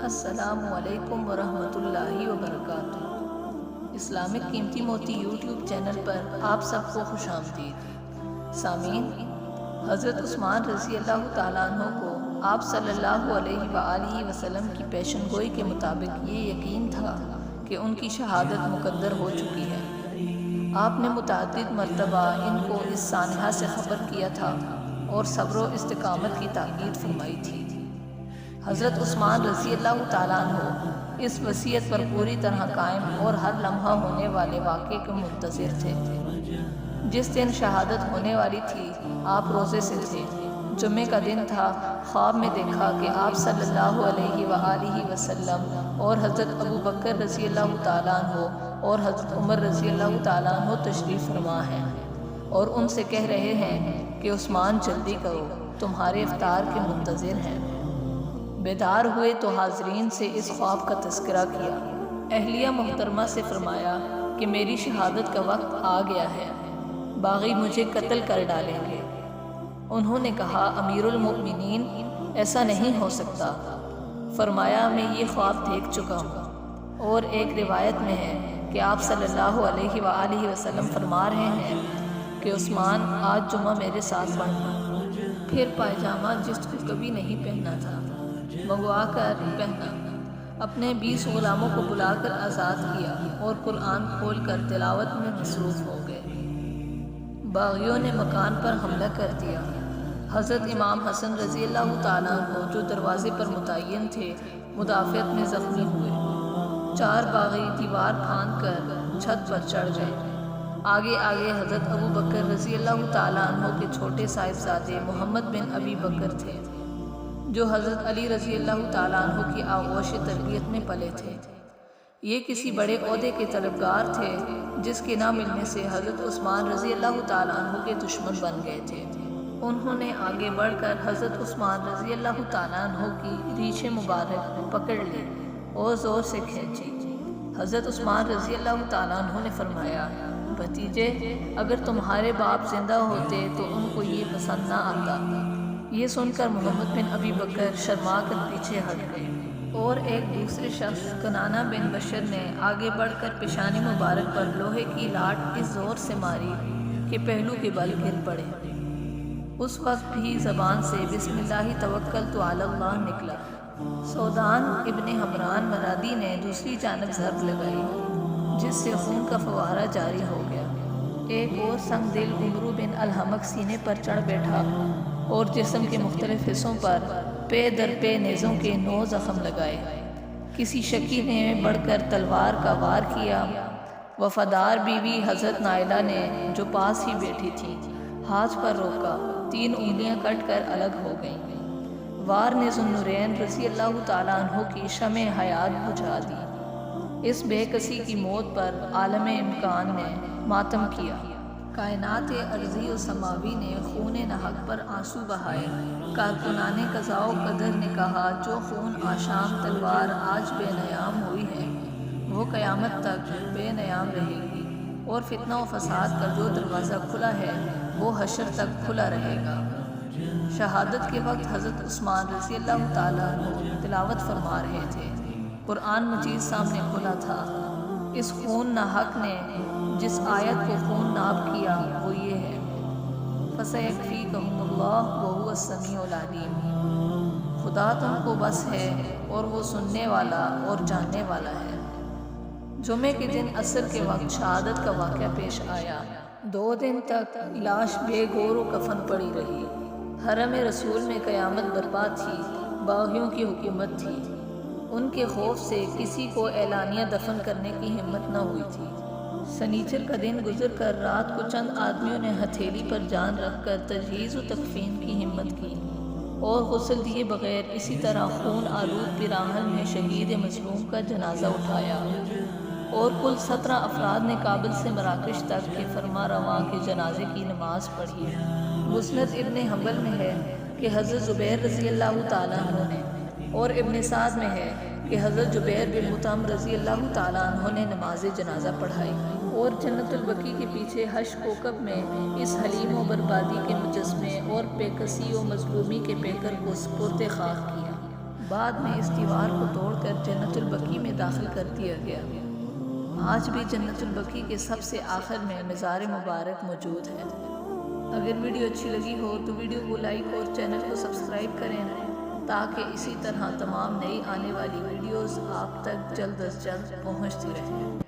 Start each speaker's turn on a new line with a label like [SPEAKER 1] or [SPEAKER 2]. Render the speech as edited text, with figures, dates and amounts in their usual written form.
[SPEAKER 1] السلام علیکم ورحمۃ اللہ وبرکاتہ۔ اسلامک قیمتی موتی یوٹیوب چینل پر آپ سب کو خوش آمدید۔ سامعین، حضرت عثمان رضی اللہ تعالیٰ عنہ کو آپ صلی اللہ علیہ وآلہ وسلم کی پیشن گوئی کے مطابق یہ یقین تھا کہ ان کی شہادت مقدر ہو چکی ہے۔ آپ نے متعدد مرتبہ ان کو اس سانحہ سے خبر کیا تھا اور صبر و استقامت کی تاکید فرمائی تھی۔ حضرت عثمان رضی اللہ تعالیٰ عنہ اس وصیت پر پوری طرح قائم اور ہر لمحہ ہونے والے واقعے کے منتظر تھے۔ جس دن شہادت ہونے والی تھی، آپ روزے سے تھے۔ جمعے کا دن تھا۔ خواب میں دیکھا کہ آپ صلی اللہ علیہ وآلہ وسلم اور حضرت ابو بکر رضی اللہ تعالیٰ عنہ اور حضرت عمر رضی اللہ تعالیٰ عنہ تشریف فرما ہیں اور ان سے کہہ رہے ہیں کہ عثمان جلدی کرو، تمہارے افطار کے منتظر ہیں۔ بیدار ہوئے تو حاضرین سے اس خواب کا تذکرہ کیا۔ اہلیہ محترمہ سے فرمایا کہ میری شہادت کا وقت آ گیا ہے، باغی مجھے قتل کر ڈالیں گے۔ انہوں نے کہا، امیر المؤمنین، ایسا نہیں ہو سکتا۔ فرمایا، میں یہ خواب دیکھ چکا ہوں، اور ایک روایت میں ہے کہ آپ صلی اللہ علیہ وآلہ وسلم فرما رہے ہیں کہ عثمان آج جمعہ میرے ساتھ پڑھنا۔ پھر پائجامہ جس کو کبھی نہیں پہنا تھا منگوا کر پہنا، اپنے 20 غلاموں کو بلا کر آزاد کیا اور قرآن کھول کر تلاوت میں مصروف ہو گئے۔ باغیوں نے مکان پر حملہ کر دیا۔ حضرت امام حسن رضی اللہ تعالیٰ عنہ جو دروازے پر متعین تھے، مدافعت میں زخمی ہوئے۔ 4 باغی دیوار پھاند کر چھت پر چڑھ گئے۔ آگے آگے حضرت ابو بکر رضی اللہ تعالیٰ عنہ کے چھوٹے صاحبزادے محمد بن ابی بکر تھے، جو حضرت علی رضی اللہ تعالیٰ عنہ کی آغوش تربیت میں پلے تھے۔ یہ کسی بڑے عہدے کے طلبگار تھے جس کے نہ ملنے سے حضرت عثمان رضی اللہ تعالیٰ عنہ کے دشمن بن گئے تھے۔ انہوں نے آگے بڑھ کر حضرت عثمان رضی اللہ تعالیٰ عنہ کی ریش مبارک پکڑ لی اور زور سے کھینچی۔ حضرت عثمان رضی اللہ تعالیٰ عنہ نے فرمایا، بھتیجے، اگر تمہارے باپ زندہ ہوتے تو ان کو یہ پسند نہ آتا۔ یہ سن کر محمد بن ابی بکر شرما کر پیچھے ہٹ گئے، اور ایک دوسرے شخص کنانہ بن بشر نے آگے بڑھ کر پیشانی مبارک پر لوہے کی لاٹ اس زور سے ماری کہ پہلو کے بل گر پڑے۔ اس وقت بھی زبان سے بسم اللہ توکلت علی اللہ نکلا۔ سودان ابن حمران مرادی نے دوسری جانب ضرب لگائی، جس سے خون کا فوارہ جاری ہو گیا۔ ایک اور سنگ دل عمرو بن الحمق سینے پر چڑھ بیٹھا اور جسم کے مختلف حصوں پر پے در پے نیزوں کے 9 زخم لگائے۔ کسی شکی نے بڑھ کر تلوار کا وار کیا۔ وفادار بیوی حضرت نائلہ نے، جو پاس ہی بیٹھی تھی، ہاتھ پر روکا، 3 انگلیاں کٹ کر الگ ہو گئیں۔ وار نے ذو النورین رضی اللہ تعالیٰ عنہ کی شمع حیات بجھا دی۔ اس بے کسی کی موت پر عالم امکان نے ماتم کیا۔ کائنات ارضی و سماوی نے خون نحق پر آنسو بہائے۔ کارکنان قضاء و قدر نے کہا، جو خون آشام تلوار آج بے نیام ہوئی ہے، وہ قیامت تک بے نیام رہے گی، اور فتنہ و فساد کا جو دروازہ کھلا ہے، وہ حشر تک کھلا رہے گا۔ شہادت کے وقت حضرت عثمان رضی اللہ تعالیٰ عنہ تلاوت فرما رہے تھے۔ قرآن مجید سامنے کھلا تھا۔ اس خون ناحق نے جس آیت کو خون ناب کیا، وہ یہ ہے، فَسَيَكْفِيكَهُمُ اللَّهُ وَهُوَ السَّمِيعُ الْعَلِيمُ۔ خدا تم کو بس ہے، اور وہ سننے والا اور جاننے والا ہے۔ جمعے کے دن عصر کے وقت شہادت کا واقعہ پیش آیا۔ 2 دن تک لاش بے گور و کفن پڑی رہی۔ حرم رسول میں قیامت برپا تھی، باغیوں کی حکومت تھی۔ ان کے خوف سے کسی کو اعلانیہ دفن کرنے کی ہمت نہ ہوئی تھی۔ سنیچر کا دن گزر کر رات کو چند آدمیوں نے ہتھیلی پر جان رکھ کر تجہیز و تکفین کی ہمت کی، اور غسل دیے بغیر اسی طرح خون آلود پیراہن میں شہید مظلوم کا جنازہ اٹھایا، اور کل 17 افراد نے کابل سے مراکش تک کے فرما رواں کے جنازے کی نماز پڑھی۔ مسند ابن حنبل میں ہے کہ حضرت زبیر رضی اللہ تعالیٰ عنہ نے، اور ابن سعد میں ہے کہ حضرت جبیر بن مطعم رضی اللہ تعالیٰ عنہ نے نماز جنازہ پڑھائی، اور جنت البقیع کے پیچھے حشر کوکب میں اس حلیم و بربادی کے مجسمے اور بے کسی و مظلومی کے پیکر کو سپرد خاک کیا۔ بعد میں اس دیوار کو توڑ کر جنت البقیع میں داخل کر دیا گیا۔ آج بھی جنت البقیع کے سب سے آخر میں مزار مبارک موجود ہے۔ اگر ویڈیو اچھی لگی ہو تو ویڈیو کو لائک اور چینل کو سبسکرائب کریں تاکہ اسی طرح تمام نئی آنے والی ویڈیوز آپ تک جلد از جلد پہنچتی رہیں۔